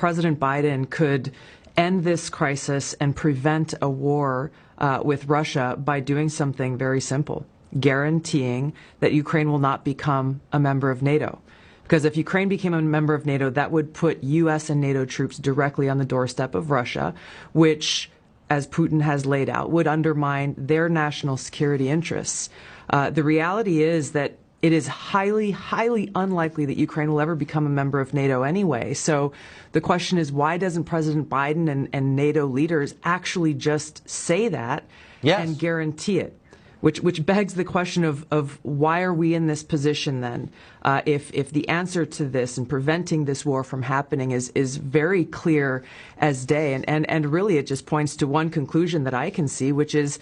President Biden could end this crisis and prevent a war with Russia by doing something very simple, guaranteeing that Ukraine will not become a member of NATO. Because if Ukraine became a member of NATO, that would put U.S. and NATO troops directly on the doorstep of Russia, which, as Putin has laid out, would undermine their national security interests. The reality is that it is highly, highly unlikely that Ukraine will ever become a member of NATO anyway. So the question is, why doesn't President Biden and NATO leaders actually just say that and guarantee it? Which begs the question of why are we in this position then? If the answer to this and preventing this war from happening is very clear as day, and really it just points to one conclusion that I can see, which is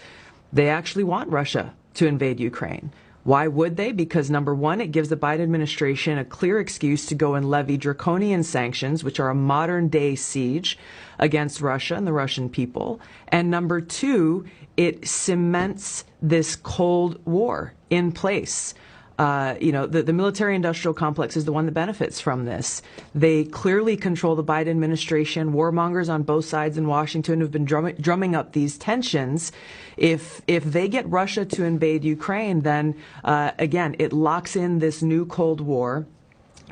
they actually want Russia to invade Ukraine. Why would they? Because number one, it gives the Biden administration a clear excuse to go and levy draconian sanctions, which are a modern day siege against Russia and the Russian people. And number two, it cements this Cold War in place. The military-industrial complex is the one that benefits from this. They clearly control the Biden administration. Warmongers on both sides in Washington have been drumming up these tensions. If they get Russia to invade Ukraine, then again, it locks in this new Cold War.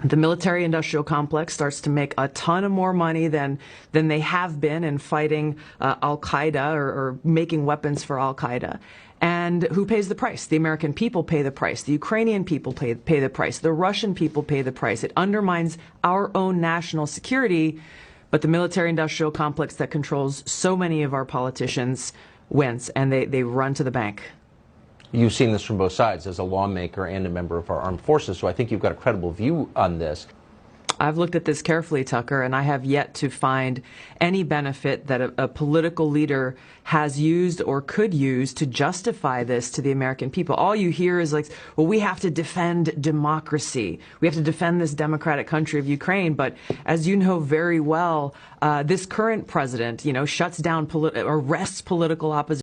The military-industrial complex starts to make a ton of more money than they have been in fighting al-Qaeda or making weapons for al-Qaeda. And who pays the price? The American people pay the price. The Ukrainian people pay the price. The Russian people pay the price. It undermines our own national security, but the military-industrial complex that controls so many of our politicians wins, and they run to the bank. You've seen this from both sides as a lawmaker and a member of our armed forces, so I think you've got a credible view on this. I've looked at this carefully, Tucker, and I have yet to find any benefit that a political leader has used or could use to justify this to the American people. All you hear is like, well, we have to defend democracy. We have to defend this democratic country of Ukraine. But as you know very well, this current president, shuts down, arrests political opposition.